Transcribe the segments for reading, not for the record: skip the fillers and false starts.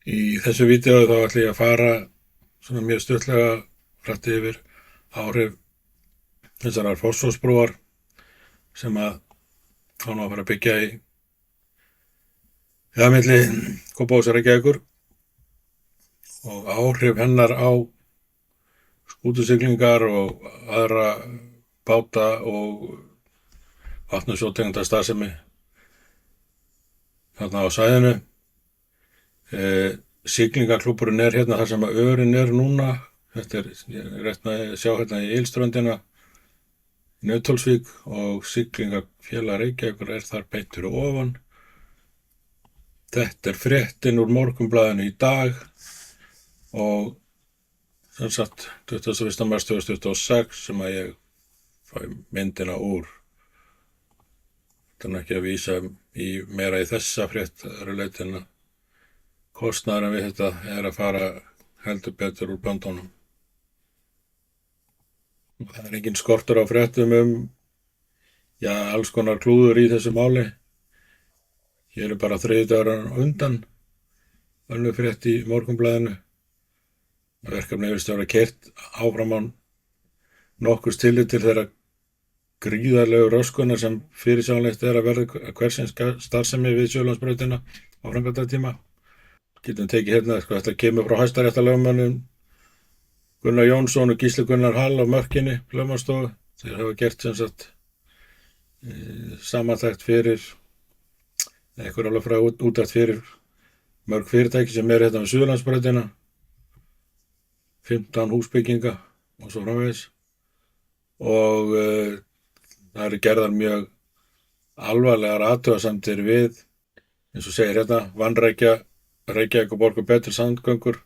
Í þessu vídeo þá ætla ég að fara svona mjög stuttlega hratt yfir áhrif þessarar fosfórsbrúar sem að hann á að fara að byggja í milli Kópavogs og Reykjavíkur og áhrif hennar á skútusiglingar og aðra báta og vatn- og sjótengda starfsemi þarna á svæðinu. Siglingaklúbburinn hérna þar sem að örin núna. Þetta ég er rétt með að sjá hérna í Ylströndina í Nauthólsvík og Siglingafélag Reykjavíkur þar beint fyrir ofan. Þetta er fréttin úr Morgunblaðinu í dag og sem sagt 21. mars 2026 sem að ég fæ myndina úr. Þannig ekki að vísa í meira í þessa frétt leitina. Kostnaðurinn við þetta er að fara heldur betur úr böndunum. Það er engin skortur á fréttum alls konar klúður í þessu máli. Hér er bara þriðjudagur undan önnur frétt í Morgunblaðinu. Verkefni yfirstjóra keyrt áfram á nokkurs tillit til þeirra gríðarlegu röskunar sem fyrirsjáanlegt er að verða hversins starfsemi við Suðurlandsbrautina á framkvæmdatíma. Getum tekið hérna, þetta kemur frá Hæstaréttarlögmannum Gunnar Jónsson og Gísli Gunnar Hall á Mörkinni, lögmannsstofu. Þeir hafa gert sem sagt samantekt fyrir einhver alveg frá útækt fyrir mörg fyrirtæki sem hérna við Suðurlandsbrautina, 15 húsbygginga og svo framvegis. Og það eru gerðar mjög alvarlegar athugasemdir við, eins og segir hérna, vanrækja Reykjavík og borgar betri samgöngur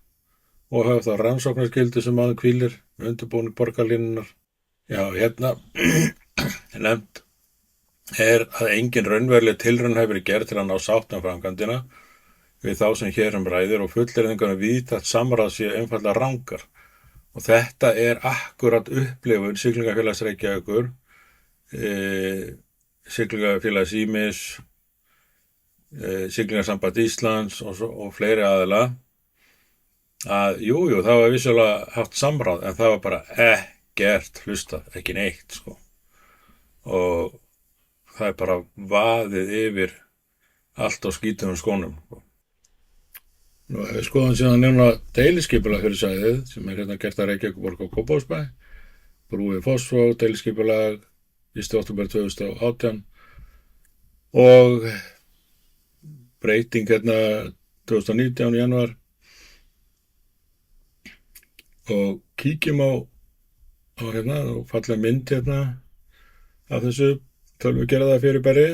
og hafa það rannsóknarskyldu sem aðeins hvílir með undirbúning borgarlínunar. Já, hérna nefnt er að engin raunveruleg tilraun hefur verið gerð til að ná sátt framkvæmdina við þá sem hér ræðir og fullyrðingar víðtækt samráð séu einfaldlega rangar. Og þetta er akkurat upplifun Siglingafélags Reykjavíkur, Siglingafélags Ýmis, Siglingasamband Íslands og fleiri aðila að jú, það var vissulega haft samráð en það var bara ekkert hlustað, ekki neitt sko. Og það er bara vaðið yfir allt á skítuðum skónum. Nú við skoðum síðan nefna deiliskipulag fyrir svæðið sem er hérna gert að Reykjavíkurborg og Kópavogsbæ, brúi Fossvog, deiliskipulag 1. október 2018 og breyting hérna 2019 í janúar. Og kíkjum á hérna og fallega mynd hérna af þessu tölvugerða fyrirbæri.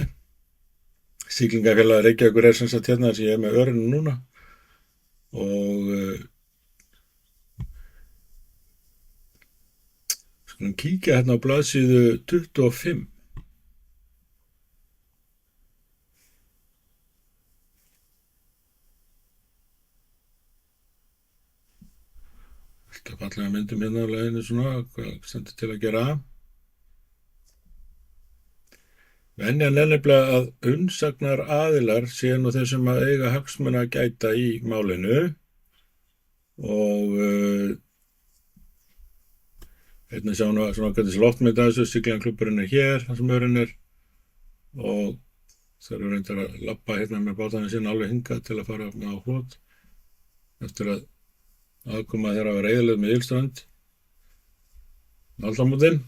Siglingafélag Reykjavíkur sem sagt hérna sem ég með örinu núna og skulum kíkja hérna á blaðsíðu 25. Þetta fallega myndum hérna á leiðinu svona, hvað stendur til að gera. Venjan er nefnilega að umsagnar aðilar séu nú þeir sem að eiga hagsmuna að gæta í málinu og hérna sjáum við svona hvernig loftmynd að þessu, Siglingaklúbburinn hér, þar sem örin og þeir eru reyndar að labba hérna með bátanum sín alveg hingað til að fara á flot eftir að aðkoma þeirra var eyðilögð með Ylströnd, aldamótin.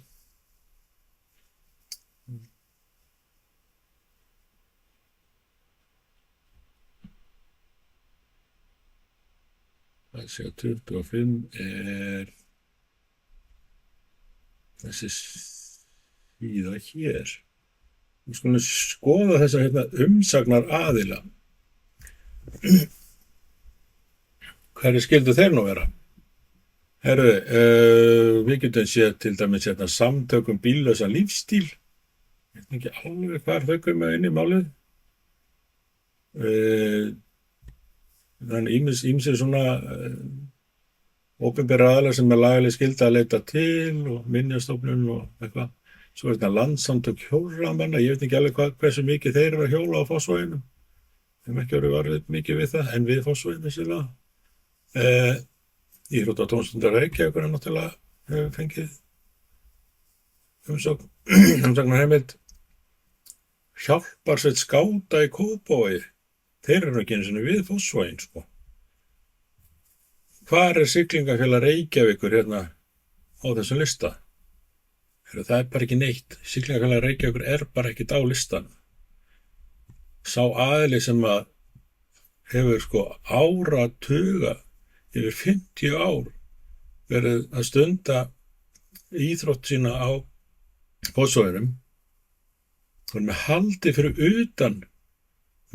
Þessi 25 er þessi síða hér. Við skulum skoða þessa hérna umsagnar aðila. Hverju skildu þeir nú vera? Herðu, við getum séð til dæmis hérna samtökum bíllausa lífstíl. Ég veit ekki alveg hvar þau koma inn í málið. Þannig ýmsir svona opinbera aðilar sem er lagaleg skylda að leita til og minjastofnun og eitthvað. Svo er þetta Landssamtök hjólamanna, ég veit ekki alveg hversu mikið þeir eru að hjóla á Fossvoginum. Þeim ekki verið varfið mikið við það, en við Fossvoginn vissulega. Íþrótta- og tómstundar Reykjavíkur náttúrulega hefur fengið umsagnarheimild. Hjálparsveit skáta í Kópavogi. Þeir eru ekki einu sinni við Fossvoginn, sko. Hvar er siglingafélag Reykjavíkur hérna á þessum lista? Það er bara ekki neitt. Siglingafélag Reykjavíkur er bara ekkert á listan. Sá aðili sem að hefur sko áratuga, yfir 50 ár, verið að stunda íþrótt sína á Fossvoginum, og með haldi fyrir utan,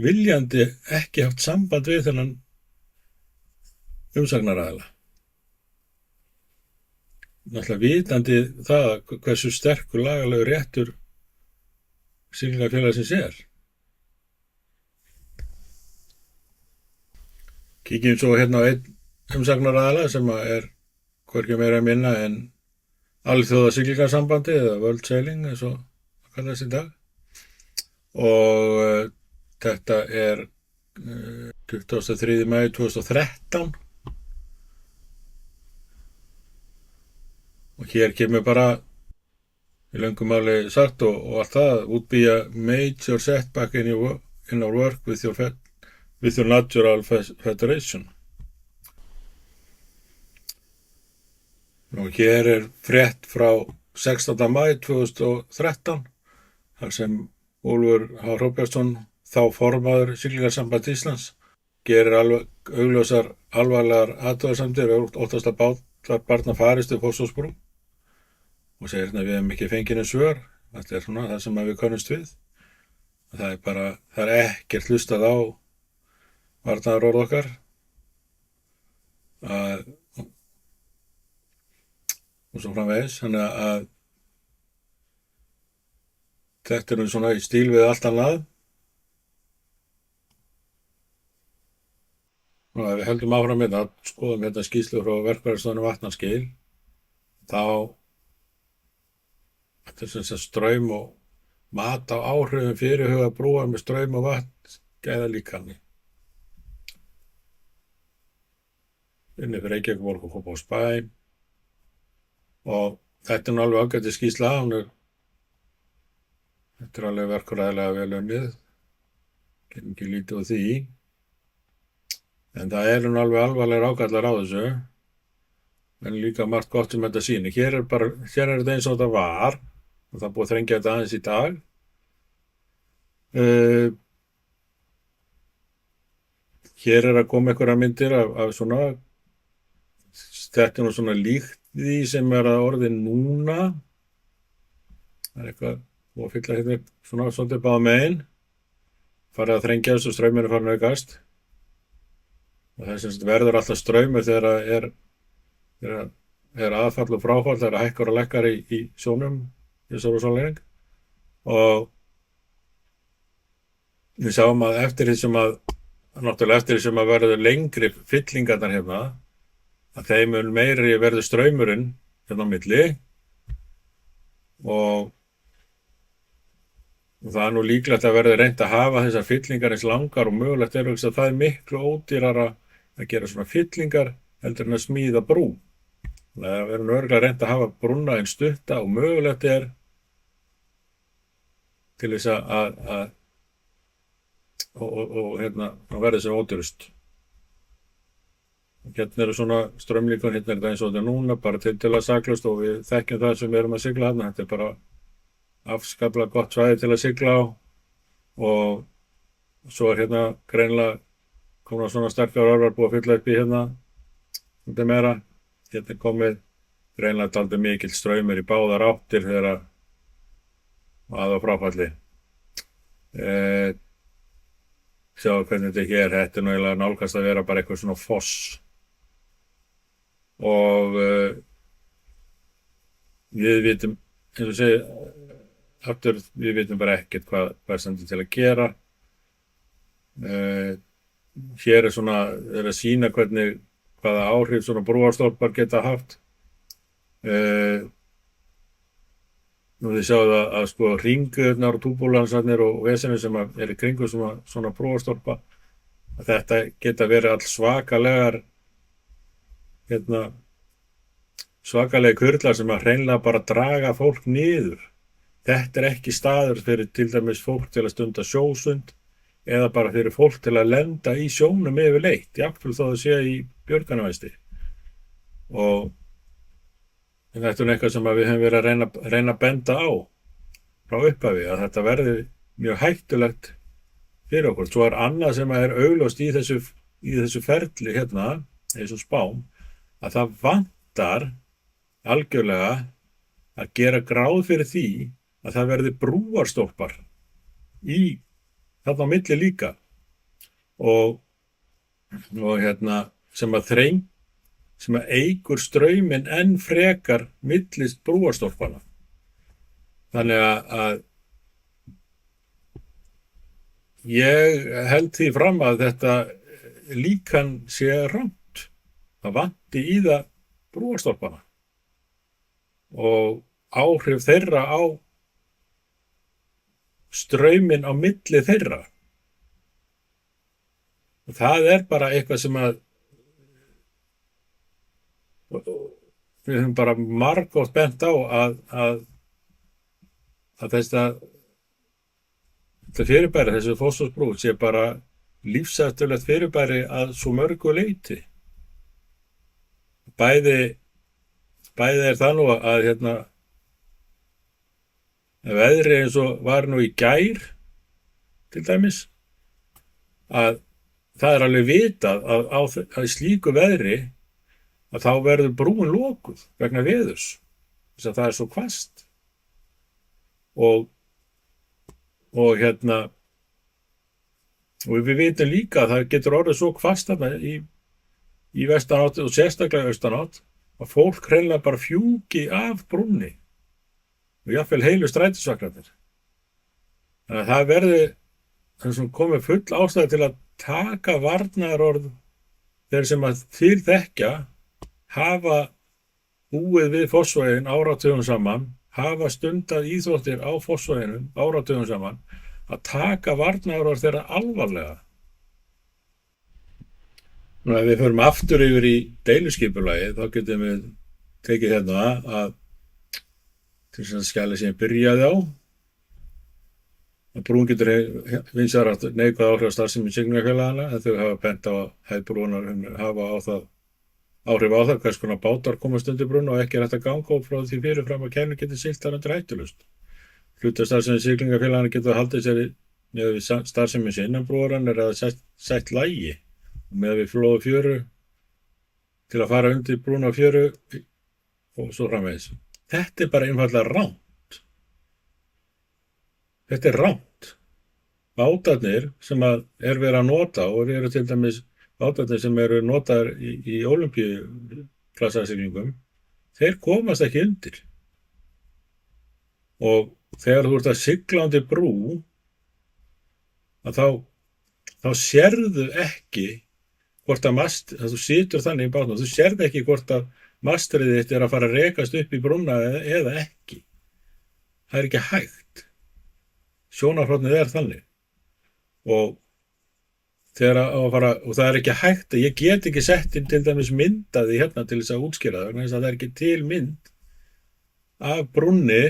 viljandi ekki haft samband við þennan umsagnaraðila. Náttúrulega vitandi það hversu sterkur lagalegur réttur siglingafélagsins er. Kíkjum svo hérna á einn umsagnaraðila sem er hvorki meira minna en Alþjóða siglingasambandi eða World Sailing eins og kallast í dag. Og þetta er 23. maí 2013. Og hér kemur bara í löngu máli sagt og allt það, would be a major setback in our work with your natural federation. Og hér er frétt frá 16. maí 2013, þar sem Úlfur H. Hróbjartsson, þá formaður Siglingasamband Íslands, gerir augljósar alvarlegar athugasemdir við óttasta bátbarna farist við Fossvogsbrú og segir hérna við hefum ekki fengið svör. Þetta er svona það sem við könnumst við. Það er ekkert hlustað á varnaðarorð okkar. Og svo framvegis, þannig að þetta er svona í stíl við allt annað. Og ef við heldum áfram hérna, skoðum hérna skýrslu frá Verkfræðistofnun Vatnaskil, þá þetta er sem sagt straum og mat á áhrifum fyrirhugaðra brúa með straum og vatn gæðalíkani. Inni fyrir Reykjavíkurborg og Kópavogsbæ. Og þetta er nú alveg ágætis skýrsla, þetta er alveg verkfræðilega vel unnið, getum ekki lítið á því, en það eru nú alveg alvarlegir ágallar á þessu, en líka margt gott sem þetta sýnir. Hér er þetta eins og þetta var, og það búið að þrengja þetta aðeins í dag. Hér er að koma einhverja myndir af svona, þetta er nú svona líkt því sem er að orðin núna. Það er eitthvað og fylla hérna svona svolítið báða megin, farið að þrengjast og straumur er farin að aukast. Og það sem verður alltaf straumur þegar er aðfall og fráfall, þegar hækkar og lækkar í sjónum í sólarhring. Og við sáum að eftir því sem að verður lengri fyllingarnar hérna, að þeim meiri verður straumurinn hérna á milli og það er nú líklegt að verði reynt að hafa þessar fyllingar eins langar og mögulegt er að það er miklu ódýrara að gera svona fyllingar heldur en að smíða brú. Það verður nú örugglega reynt að hafa brúna eins stutta og mögulegt er til þess að hérna verði sem ódýrust. Hérna eru svona straumlíkun, hérna er þetta eins og þetta núna, bara til að saklaust og við þekkjum það sem við erum að sigla hérna. Þetta er bara afskaplega gott svæði til að sigla á og svo er hérna greinilega komið svona sterkar örvar búið að fylla upp í hérna. Þetta er meira, hérna er komið greinilega dálítið mikill straumur í báðar áttir þegar að fráfalli. Sjáu hvernig þetta hér, þetta er nú eiginlega nálgast að vera bara eitthvað svona foss. Og við vitum, eins og segi, aftur við vitum bara ekkert hvað stendur til að gera. Hér er að sýna hvaða áhrif svona brúarstólpar geta haft. Nú þið sjáu að sko hringurnar og túbúlansarnir og vesenir sem er í kringum svona brúarstólpa, að þetta geta verið all svakalegar svakalegi kurlar sem að hreinlega bara draga fólk niður. Þetta ekki staður fyrir til dæmis fólk til að stunda sjósund eða bara fyrir fólk til að lenda í sjónum yfirleitt, jafnvel þó það sé í björgunarvesti. Og þetta eitthvað sem við höfum verið að reyna að benda á frá upphafi, að þetta verði mjög hættulegt fyrir okkur. Svo annað sem er augljóst í þessu ferli þessu spám, að það vantar algjörlega að gera gráð fyrir því að það verði brúarstólpar í þarna á milli líka og sem að eykur strauminn enn frekar millist brúarstólpana. Þannig að ég held því fram að þetta líkan sé rangt. Það vanti í það brúarstólpana og áhrif þeirra á strauminn á milli þeirra. Og það bara eitthvað sem að við höfum bara margoft bent á að þetta fyrirbæri, þessu Fossvogsbrú, sé bara lífshættulegt fyrirbæri að svo mörgu leyti. Bæði það nú að veðri eins og var nú í gær til dæmis, að það alveg vitað að í slíku veðri að þá verður brúin lokuð vegna veðurs, þess að það svo hvasst og við vitum líka að það getur orðið svo hvasst í vestanátt og sérstaklega austanátt að fólk hreinlega bara fjúki af brúnni og jafnvel heilu strætisvagnarnir. Þannig að það verði komið full ástæða til að taka varnaðarorð þeir sem að til þekkja hafa búið við Fossvoginn áratugum saman, hafa stundað íþróttir á Fossvoginum áratugum saman, að taka varnaðarorð þeirra alvarlega. Nú, ef við förum aftur yfir í deiluskipulagið, þá getum við tekið að til þess að skjalið sem ég byrjaði á, að brún getur vinsar átt neikvæð áhrif á starfsemi siglingafélaganna, en þau hafa bent á að heiðbrúnar hafa áhrif á það hvers konar bátar komast undir brún og ekki hægt að ganga og frá því fyrirfram að kælur getur siglt þar undir hættulaust. Hluti af starfsemi siglingafélaganna getur haldið sér með við starfsemi innan brúarinnar eða sett lægi með við flóðu fjöru til að fara undir brún á fjöru og svo framvegis. Þetta bara einfaldlega rangt. Þetta rangt. Bátarnir sem að verið að nota og eru til dæmis bátarnir sem eru notaðir í ólympíuklassasiglingum, þeir komast ekki undir. Og þegar þú ert að sigla undir brú, að þá sérðu ekki hvort að þú situr þannig í bátnum, þú sérðu ekki hvort að mastrið þitt að fara að rekast upp í brúna eða ekki. Það ekki hægt. Sjónarhornið þannig. Og það ekki hægt að ég get ekki sett inn til dæmis myndaði til þess að útskýra það, vegna þess að það ekki til mynd af brúnni,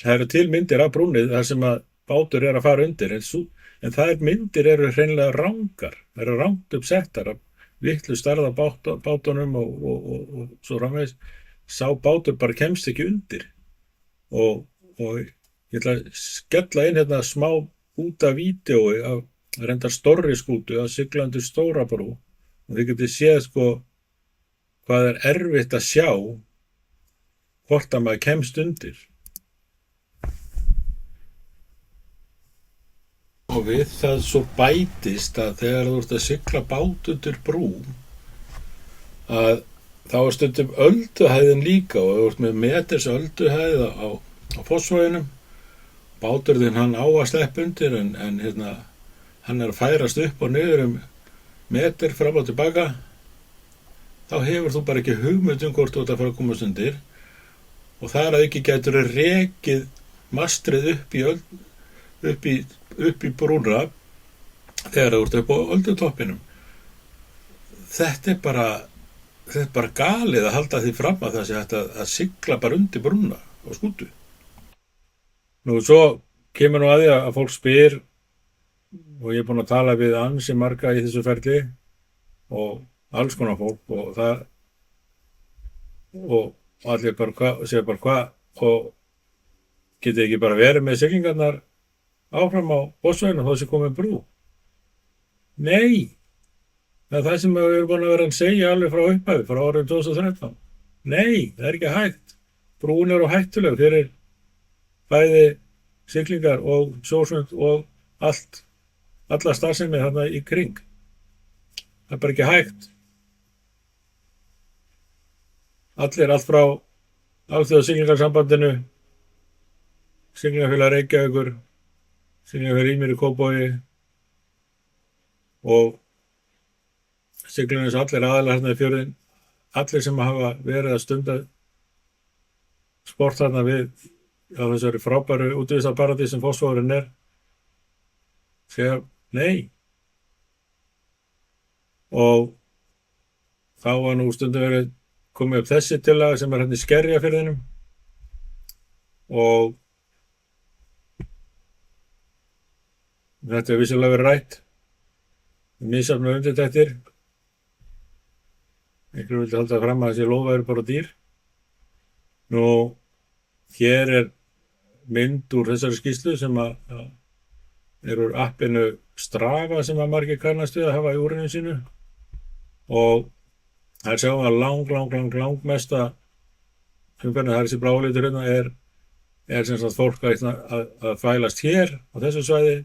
það eru til myndir af brúnni þar sem að bátur að fara undir, en þær myndir eru hreinlega rangar, það eru rangt uppsettar af vitlu stærða bátunum og svo framvegis. Sá bátur bara kemst ekki undir og ég ætla að skella inn smá út af vídeói af reyndar stórri skútu að sigla undir stóra brú og þið getið séð hvað erfitt að sjá hvort að maður kemst undir. Og við það svo bætist að þegar þú ert að sigla bát undir brú að þá stundum ölduhæðin líka og þú ert með meters ölduhæð á Fossvoginum. Báturðinn hann á að sleppa undir en hann að færast upp og niður meter fram og tilbaka. Þá hefur þú bara ekki hugmynd hvort þú ert að fara að komast undir og þar að ekki getur rekið mastrið upp í brúna þegar þú ert upp á öldutoppinum. Þetta er bara galið að halda því fram að það sé hægt að sigla bara undir brúna á skútu. Nú svo kemur nú að því að fólk spyr, og ég er búinn að tala við ansi marga í þessu ferli og alls konar fólk og allir bara segja bara hvað og getið ekki bara verið með siglingarnar áfram á Fossvoginum þó sé komið brú. Nei, það er það sem við erum búin að vera að segja alveg frá upphafi, frá árið 2013. Nei, það er ekki hægt. Brúin er hættuleg fyrir bæði siglingar og sjósund og alla starfsemi þarna í kring. Það er bara ekki hægt. Allt frá Alþjóðasiglingasambandinu, Siglingafélag Reykjavíkur, Siglingafélag Ýmir í Kópavogi og siglingarnir allir aðilar hérna í fjörðinn, allir sem hafa verið að stunda sport þarna við á þessari frábæru útivistarparadís sem Fossvogurinn er, segja nei. Og þá var nú stundum verið komið upp þessi tillaga sem er hérna í Skerjafirðinum og þetta er vissulega verið rætt. Misjafnar undirtektir. Einhverjum vildi halda fram að þessi lófa eru bara dýr. Nú, hér er mynd úr þessari skýrslu sem er úr appinu Strava sem að margir kannast við að hafa í úrinu sínu og það sjáum að langmesta umferðin, það er þessi blálitur hérna, er sem sagt fólk að fælast hér á þessu svæði,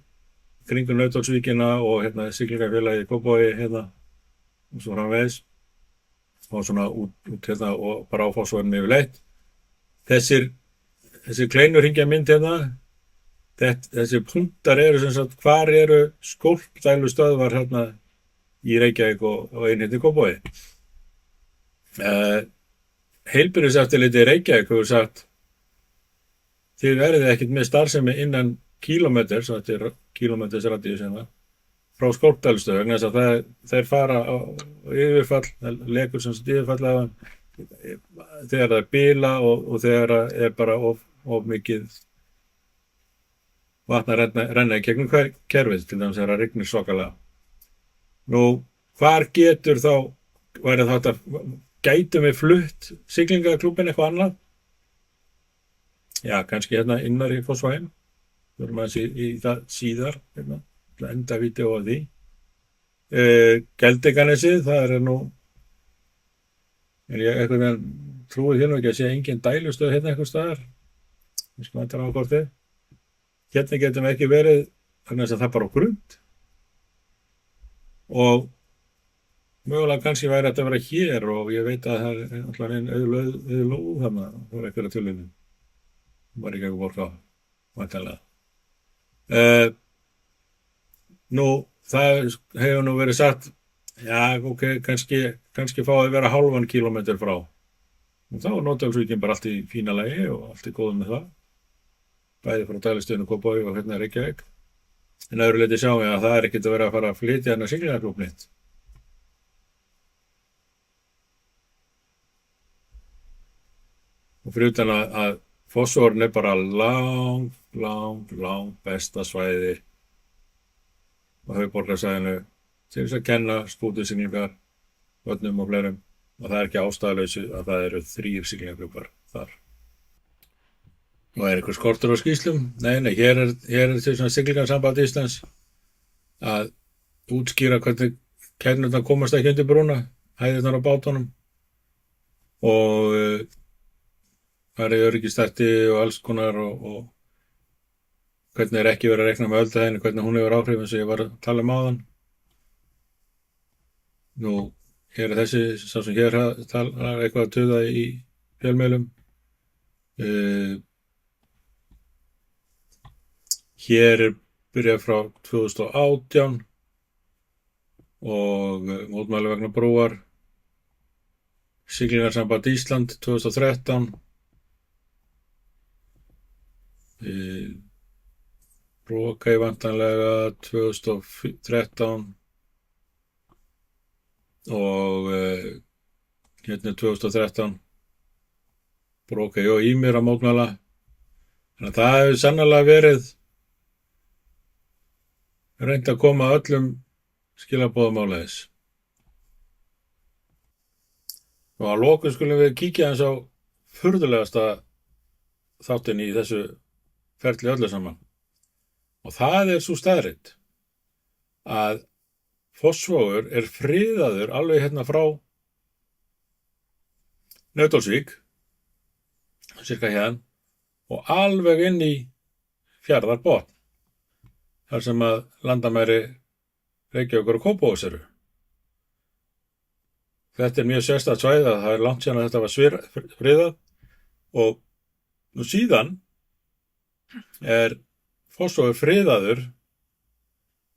kringum Nauthólsvíkina og hérna Siglingafélagið Kópavogi hérna og svo framvegis og svona út hérna og bara á Fossvoginum yfirleitt. Þessi kleinurhringja mynd hérna, þessi punktar eru sem sagt hvar eru skólpdælustöðvar hérna í Reykjavík og einnig í Kópavogi. Heilbrigðiseftirlitið í Reykjavík hefur sagt þið verðið ekkert með starfsemi innan kílómeters, þetta er kílómetersradíus hérna, frá skólpdælustöð vegna þess að þeir fara á yfirfall, lekur sem yfirfall af þegar það er bila og þegar það er bara of mikið vatn að renna í gegnum kerfið, til dæmis þegar það rignir svakalega. Nú, hvar getur þá, væri þetta, gætum við flutt siglingaklúbbinn eitthvað annað? Já, kannski hérna innar í Fossvoginn. Við erum aðeins í það síðar, hérna, enda vídeó á því. Geldiganesið, það er nú, ég eitthvað með trúið hérna ekki að sé engin dælustöð hérna eitthvað staðar. Við skulum að tala á kortið. Hérna getum við ekki verið, þannig að það er bara á grund. Og mögulega kannski væri þetta að vera hér og ég veit að það er alltaf einn auðlóð þarna, það var eitthvað tölunum. Það var ekki eitthvað borga á, væntanlega. Nú, það hefur nú verið sagt, já, ok, kannski fá að vera hálfan kílómetr frá. Og þá er Nauthólsvíkin bara allt í fína lagi og allt í góðum með það. Bæði frá dælustöðinu Kópavogi og hérna Reykjavík. En öðru leyti sjáum við að það er ekkert að vera að fara að flytja hérna siglingaklúbbinn. Og fyrir utan að Fossvogurinn er bara lang besta svæði á höfuðborgarsvæðinu til þess að kenna skútusiglingar, börnum og fleirum og það er ekki ástæðulausu að það eru 3 siglingaklúbbar þar. Og er eitthvað skortur á skýrslum? Nei, hér er til svona Siglingasamband Íslands að útskýra hvernig kærnurnar komast ekki undir brúna, hæðirnar á bátunum og það er öryggisþætti og alls konar og hvernig er ekki verið að reikna með öldahæðinu, hvernig hún hefur áhrif eins og ég var að tala um áðan. Nú, hér er þessi, sá sem hér talar eitthvað að tuða í fjölmiðlum. Hér er byrjað frá 2018 og mótmæli vegna brúar. Siglingasamband Ísland 2013. Brokey vantanlega 2013 og hérna 2013 Brokey og Ýmir að mótmæla. Þannig að það hefur sannarlega verið reynt að koma öllum skilaboðum áleiðis. Og að lokum skulum við kíkja eins á furðulegasta þáttinn í þessu ferli öllu saman. Og það er svo staðreynd að Fossvogur er friðaður alveg hérna frá Nauthólsvík, cirka hérna, og alveg inn í Fjarðarbotn, þar sem að landamæri Reykjavíkur og Kópavogs eru. Þetta er mjög sérstakt svæði, það er langt síðan að þetta var friðað og nú síðan er Fossvogur friðaður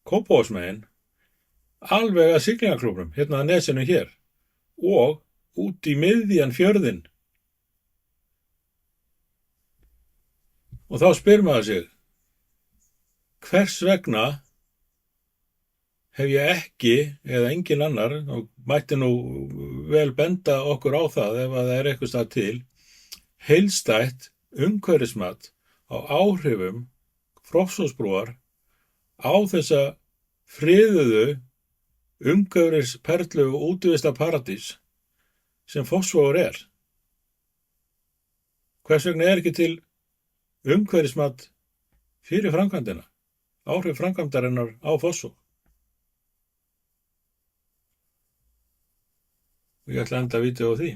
Kópavogsmegin alveg að siglingaklúbnum, hérna að nesinu hér og út í miðjan fjörðinn. Og þá spyr maður sig, hvers vegna hef ég ekki, eða engin annar, og mætti nú vel benda okkur á það ef að það er eitthvað stað til, heildstætt umhverfismat á áhrifum Fossvogsbrúar á þessa friðuðu umhverfisperlu og útivistarparadís sem Fossvogur er. Hvers vegna er ekki til umhverfismat fyrir framkvæmdina, áhrif framkvæmdarinnar á Fossvog? Og ég ætla að enda vídeó á því.